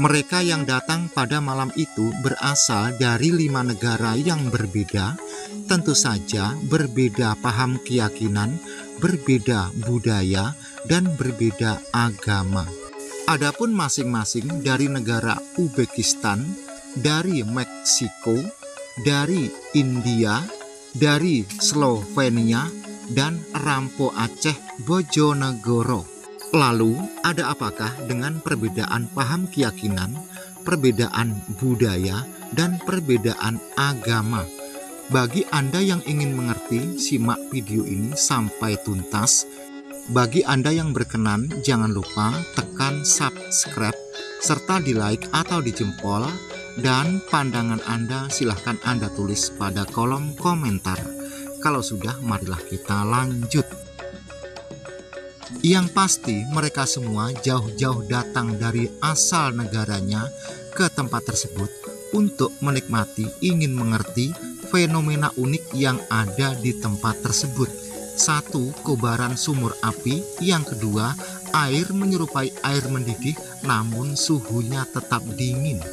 Mereka yang datang pada malam itu berasal dari 5 negara yang berbeda, tentu saja berbeda paham keyakinan, berbeda budaya, dan berbeda agama. Adapun masing-masing dari negara Uzbekistan, dari Meksiko, dari India, dari Slovenia, dan Rampo Aceh Bojonegoro. Lalu, ada apakah dengan perbedaan paham keyakinan, perbedaan budaya, dan perbedaan agama? Bagi Anda yang ingin mengerti, simak video ini sampai tuntas. Bagi Anda yang berkenan, jangan lupa tekan subscribe, serta di like atau di jempol, dan pandangan Anda silahkan Anda tulis pada kolom komentar. Kalau sudah, marilah kita lanjut. Yang pasti mereka semua jauh-jauh datang dari asal negaranya ke tempat tersebut untuk menikmati, ingin mengerti fenomena unik yang ada di tempat tersebut. Satu, kobaran sumur api. Yang kedua, air menyerupai air mendidih namun suhunya tetap dingin.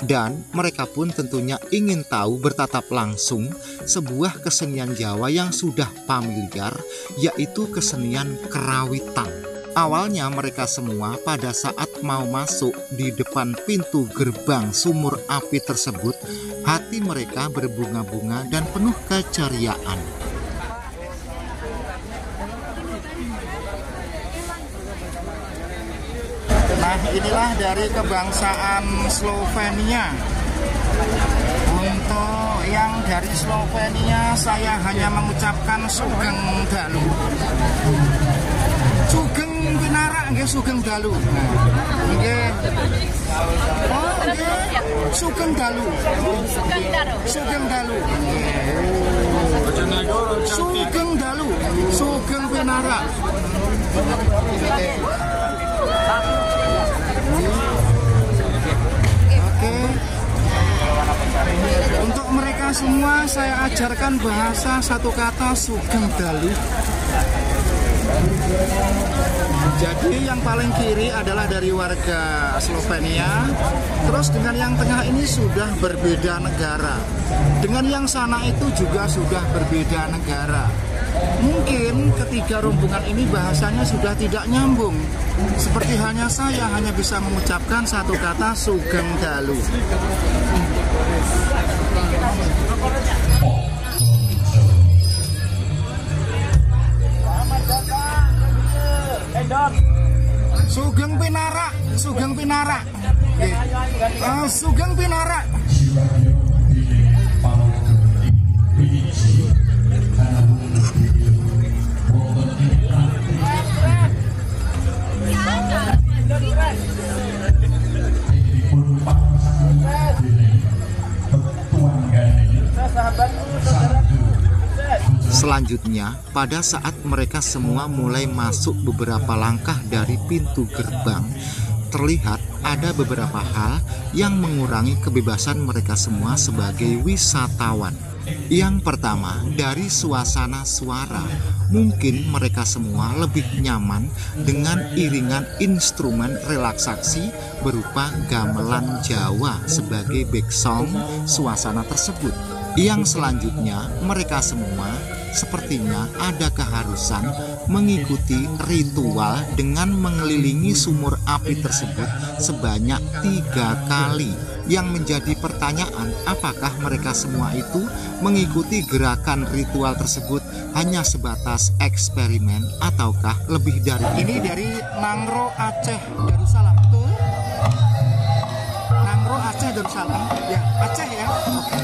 Dan mereka pun tentunya ingin tahu bertatap langsung sebuah kesenian Jawa yang sudah familiar, yaitu kesenian kerawitan. Awalnya mereka semua pada saat mau masuk di depan pintu gerbang sumur api tersebut, hati mereka berbunga-bunga dan penuh keceriaan. Nah, inilah dari kebangsaan Slovenia. Untuk yang dari Slovenia, saya hanya mengucapkan Sugeng Dalu. Sugeng Pinara nggih, Sugeng Dalu. Nggih. Oh, nggih. Sugeng Dalu. Sugeng Dalu. Sugeng Dalu. Sugeng Pinara. Oke. Untuk mereka semua saya ajarkan bahasa satu kata Sugeng Dalu. Jadi yang paling kiri adalah dari warga Slovenia. Terus dengan yang tengah ini sudah berbeda negara. Dengan yang sana itu juga sudah berbeda negara. Mungkin ketiga rombongan ini bahasanya sudah tidak nyambung. Seperti hanya saya hanya bisa mengucapkan satu kata Sugeng Dalu. Sugeng Pinara, Sugeng Pinara. Sugeng Pinara. Selanjutnya, pada saat mereka semua mulai masuk beberapa langkah dari pintu gerbang, terlihat ada beberapa hal yang mengurangi kebebasan mereka semua sebagai wisatawan. Yang pertama, dari suasana suara. Mungkin mereka semua lebih nyaman dengan iringan instrumen relaksasi berupa gamelan Jawa sebagai background suasana tersebut. Yang selanjutnya, mereka semua sepertinya ada keharusan mengikuti ritual dengan mengelilingi sumur api tersebut sebanyak 3 kali. Yang menjadi pertanyaan, apakah mereka semua itu mengikuti gerakan ritual tersebut hanya sebatas eksperimen ataukah lebih dari ini? Dari Nangro Aceh Darussalam. Betul? Nangro Aceh Darussalam. Ya, Aceh ya. Oke.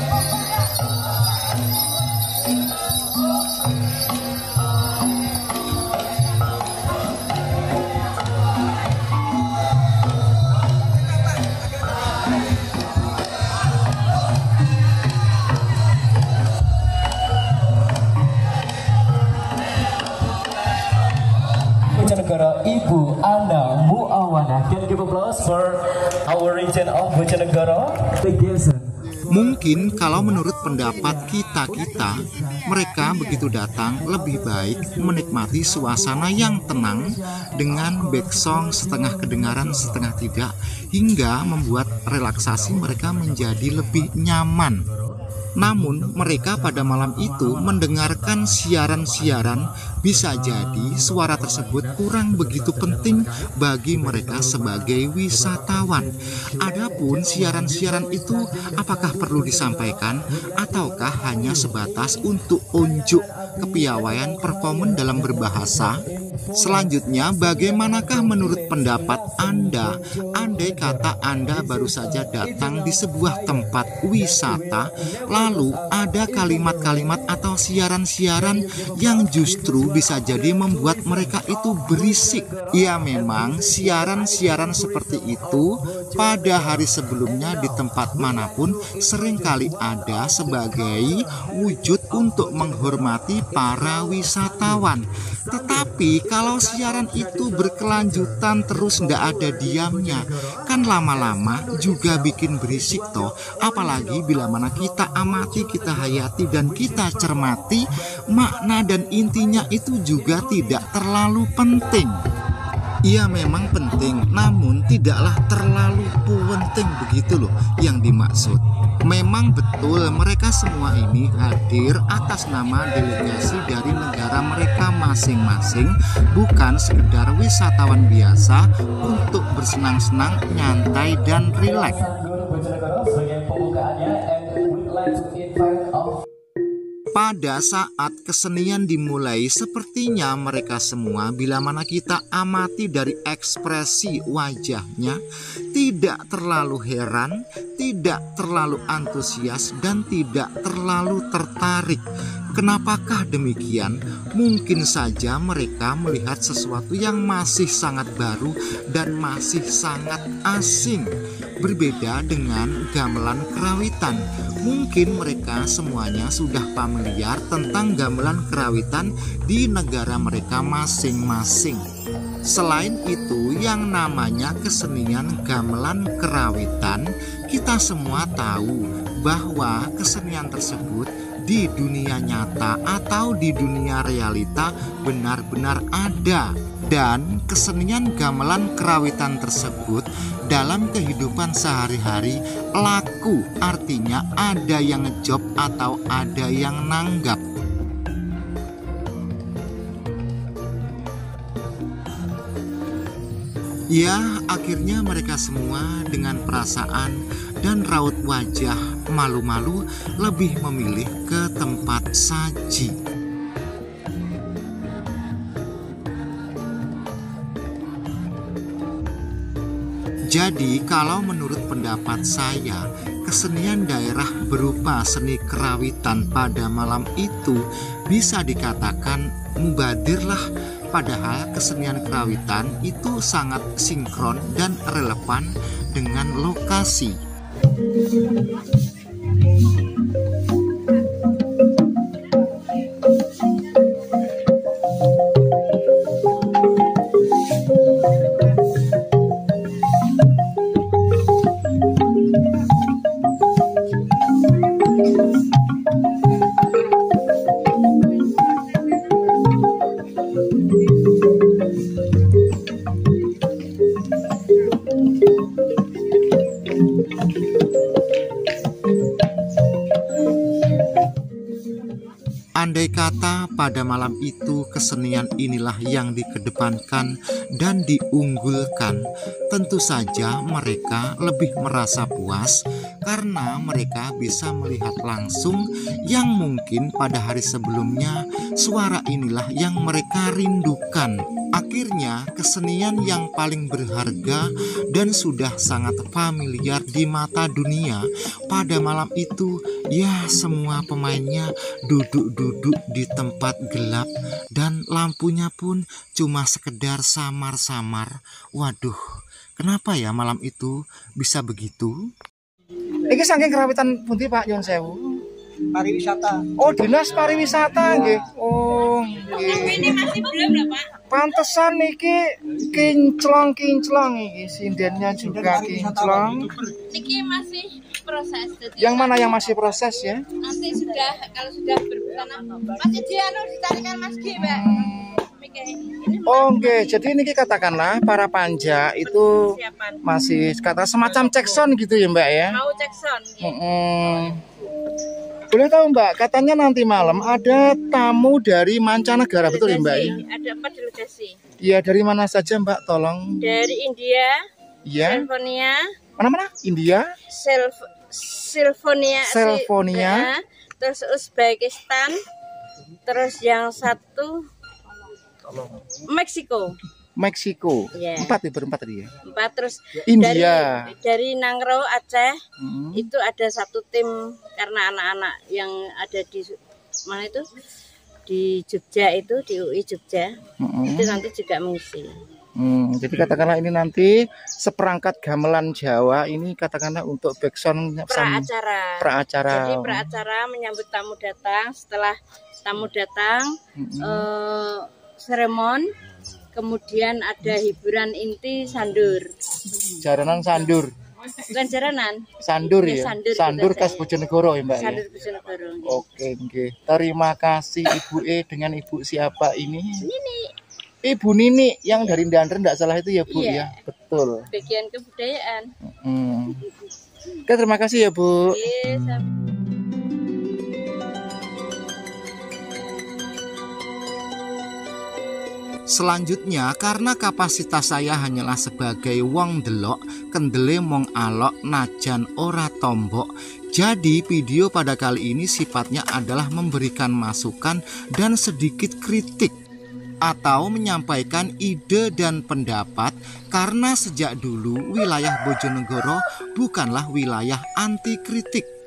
Bojonegoro Ibu Ana Muawana. Can you give applause for our region of Bojonegoro? Big Jason. Mungkin kalau menurut pendapat kita-kita, mereka begitu datang lebih baik menikmati suasana yang tenang dengan backsong setengah kedengaran setengah tidak, hingga membuat relaksasi mereka menjadi lebih nyaman. Namun mereka pada malam itu mendengarkan siaran-siaran, bisa jadi suara tersebut kurang begitu penting bagi mereka sebagai wisatawan. Adapun siaran-siaran itu apakah perlu disampaikan ataukah hanya sebatas untuk unjuk kepiawaian performan dalam berbahasa? Selanjutnya, bagaimanakah menurut pendapat Anda? Andai kata Anda baru saja datang di sebuah tempat wisata, lalu ada kalimat-kalimat atau siaran-siaran yang justru bisa jadi membuat mereka itu berisik. Ya memang siaran-siaran seperti itu pada hari sebelumnya di tempat manapun seringkali ada sebagai wujud untuk menghormati para wisatawan. Tetapi kalau siaran itu berkelanjutan terus ndak ada diamnya, kan lama-lama juga bikin berisik toh. Apalagi bila mana kita amati, kita hayati, dan kita cermati, makna dan intinya itu juga tidak terlalu penting. Ia memang penting, namun tidaklah terlalu penting begitu loh yang dimaksud. Memang betul mereka semua ini hadir atas nama delegasi dari negara mereka masing-masing, bukan sekedar wisatawan biasa untuk bersenang-senang, nyantai, dan rileks. Pada saat kesenian dimulai, sepertinya mereka semua, bila mana kita amati dari ekspresi wajahnya, tidak terlalu heran, tidak terlalu antusias, dan tidak terlalu tertarik. Kenapakah demikian? Mungkin saja mereka melihat sesuatu yang masih sangat baru dan masih sangat asing. Berbeda dengan gamelan kerawitan. Mungkin mereka semuanya sudah familiar tentang gamelan kerawitan di negara mereka masing-masing. Selain itu, yang namanya kesenian gamelan kerawitan, kita semua tahu bahwa kesenian tersebut di dunia nyata atau di dunia realita benar-benar ada. Dan kesenian gamelan kerawitan tersebut dalam kehidupan sehari-hari laku, artinya ada yang ngejob atau ada yang nanggap. Ya, akhirnya mereka semua dengan perasaan dan raut wajah malu-malu lebih memilih ke tempat saji. Jadi kalau menurut pendapat saya, kesenian daerah berupa seni kerawitan pada malam itu bisa dikatakan mubadirlah. Padahal kesenian kerawitan itu sangat sinkron dan relevan dengan lokasi. Andai kata pada malam itu kesenian inilah yang dikedepankan dan diunggulkan, tentu saja mereka lebih merasa puas karena mereka bisa melihat langsung yang mungkin pada hari sebelumnya suara inilah yang mereka rindukan. Akhirnya kesenian yang paling berharga dan sudah sangat familiar di mata dunia pada malam itu, ya semua pemainnya duduk-duduk di tempat gelap dan lampunya pun cuma sekedar samar-samar. Waduh, kenapa ya malam itu bisa begitu? Iki saking kerawitan pundi Pak Yon Sewu? Pariwisata. Oh, dinas pariwisata nggih. Oh, nggih. Ini masih belum lah Pak. Pantesan iki kinclong iki sindennya juga kinclong. Niki masih proses. Jadi Yang mana yang masih proses ya? nanti sudah kalau sudah bertanam masih ditarikan Mas G, Mbak. Ini Oke, jadi ini katakanlah para panja itu persiapan. masih kata semacam cekson gitu ya Mbak ya? Mau cekson. Boleh tahu Mbak, katanya nanti malam ada tamu dari mancanegara, betul ya Mbak ya? Ada 4 delegasi. Iya, dari mana saja Mbak, tolong? Dari India, Iya. Silvonia, Mana-mana? India, Silvonia, Silvonia. terus Uzbekistan, terus yang satu Meksiko. Meksiko. Iya. 4 ya, berempat tadi ya? 4 terus India. dari Nangrau Aceh. Hmm. Itu ada satu tim karena anak-anak yang ada di mana itu di Jogja itu di UI Jogja itu nanti juga mengisi. Jadi katakanlah ini nanti seperangkat gamelan Jawa ini katakanlah untuk backsound Praacara. Jadi praacara menyambut tamu datang. Setelah tamu datang, seremon, kemudian ada hiburan inti sandur. Jaranan sandur. Bukan jaranan. Sandur ya. Sandur khas saya. Bojonegoro ya Mbak Sandur ya. Bojonegoro. Oke, oke. Terima kasih Ibu dengan Ibu siapa ini? Ini Ibu Nini yang dari Dandren enggak salah itu ya Bu Iya. ya. Betul. bagian kebudayaan. Oke, terima kasih ya Bu. Iya, Selanjutnya, karena kapasitas saya hanyalah sebagai wong delok, kendele mong alok, najan ora tombok. Jadi video pada kali ini sifatnya adalah memberikan masukan dan sedikit kritik atau menyampaikan ide dan pendapat, karena sejak dulu wilayah Bojonegoro bukanlah wilayah anti kritik.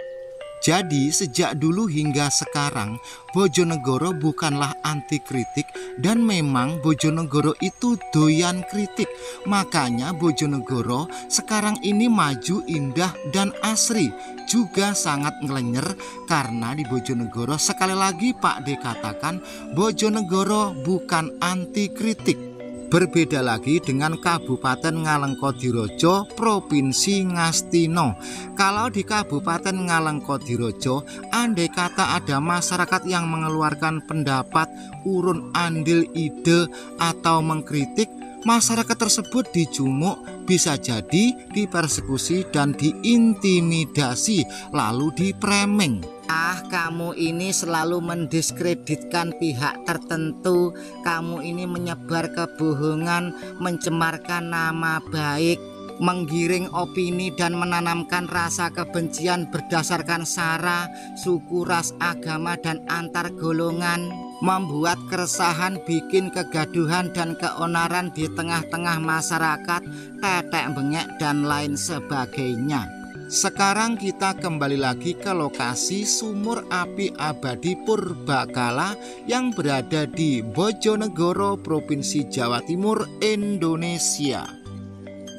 Jadi sejak dulu hingga sekarang Bojonegoro bukanlah anti kritik, dan memang Bojonegoro itu doyan kritik. Makanya Bojonegoro sekarang ini maju, indah dan asri, juga sangat ngelenyer. Karena di Bojonegoro sekali lagi Pak D katakan Bojonegoro bukan anti kritik. Berbeda lagi dengan Kabupaten Ngalengkodirojo, Provinsi Ngastino. Kalau di Kabupaten Ngalengkodirojo, andai kata ada masyarakat yang mengeluarkan pendapat, urun andil ide atau mengkritik, masyarakat tersebut dijumuk, bisa jadi dipersekusi dan diintimidasi, lalu dipreming. Ah, kamu ini selalu mendiskreditkan pihak tertentu. Kamu ini menyebar kebohongan, mencemarkan nama baik, menggiring opini dan menanamkan rasa kebencian berdasarkan sara, suku, ras, agama, dan antar golongan, membuat keresahan, bikin kegaduhan dan keonaran di tengah-tengah masyarakat, tetek bengek dan lain sebagainya. Sekarang kita kembali lagi ke lokasi sumur api abadi Purbakala yang berada di Bojonegoro, Provinsi Jawa Timur, Indonesia.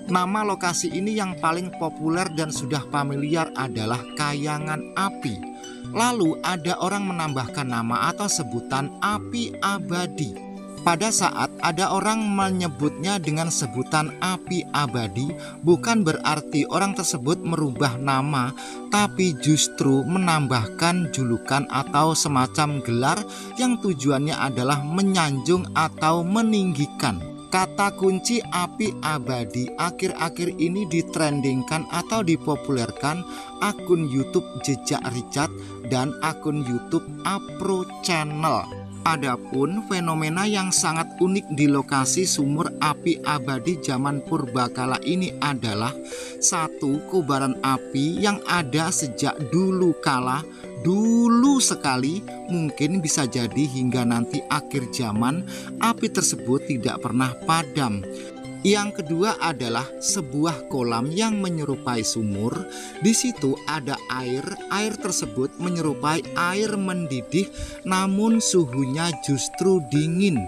Nama lokasi ini yang paling populer dan sudah familiar adalah Kayangan Api. Lalu ada orang menambahkan nama atau sebutan api abadi. Pada saat ada orang menyebutnya dengan sebutan api abadi, bukan berarti orang tersebut merubah nama, tapi justru menambahkan julukan atau semacam gelar yang tujuannya adalah menyanjung atau meninggikan. Kata kunci api abadi akhir-akhir ini ditrendingkan atau dipopulerkan akun YouTube Jejak Richard dan akun YouTube Apro Channel. Adapun fenomena yang sangat unik di lokasi sumur api abadi zaman purbakala ini adalah satu, kobaran api yang ada sejak dulu kala, dulu sekali, mungkin bisa jadi hingga nanti akhir zaman api tersebut tidak pernah padam. Yang kedua adalah sebuah kolam yang menyerupai sumur. Di situ ada air. Air tersebut menyerupai air mendidih, namun suhunya justru dingin.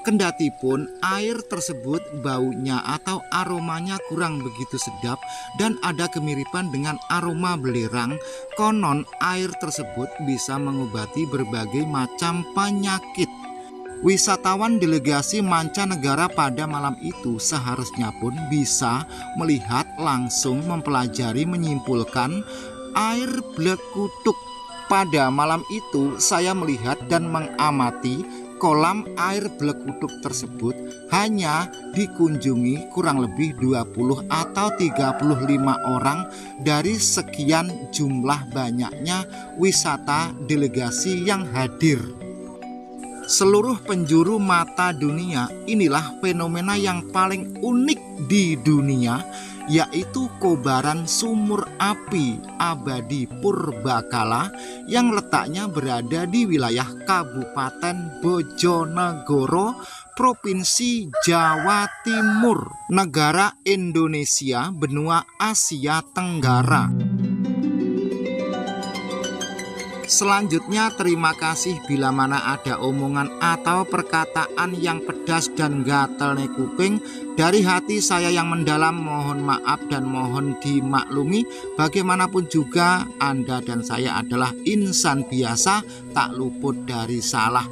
Kendatipun air tersebut baunya atau aromanya kurang begitu sedap dan ada kemiripan dengan aroma belerang, konon air tersebut bisa mengobati berbagai macam penyakit. Wisatawan delegasi mancanegara pada malam itu seharusnya pun bisa melihat langsung, mempelajari, menyimpulkan air Blekutuk. Pada malam itu saya melihat dan mengamati kolam air Blekutuk tersebut hanya dikunjungi kurang lebih 20 atau 35 orang dari sekian jumlah banyaknya wisata delegasi yang hadir. Seluruh penjuru mata dunia, inilah fenomena yang paling unik di dunia, yaitu kobaran sumur api abadi Purbakala yang letaknya berada di wilayah Kabupaten Bojonegoro, Provinsi Jawa Timur, negara Indonesia, benua Asia Tenggara. Selanjutnya, terima kasih bila mana ada omongan atau perkataan yang pedas dan gatel nih kuping. Dari hati saya yang mendalam, mohon maaf dan mohon dimaklumi. Bagaimanapun juga Anda dan saya adalah insan biasa, tak luput dari salah.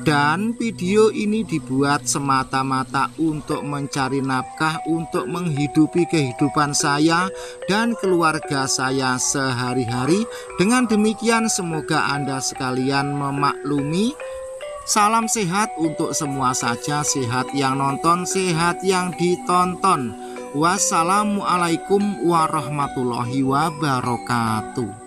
Dan video ini dibuat semata-mata untuk mencari nafkah, untuk menghidupi kehidupan saya dan keluarga saya sehari-hari. Dengan demikian semoga Anda sekalian memaklumi. Salam sehat untuk semua saja, sehat yang nonton, sehat yang ditonton. Wassalamualaikum warahmatullahi wabarakatuh.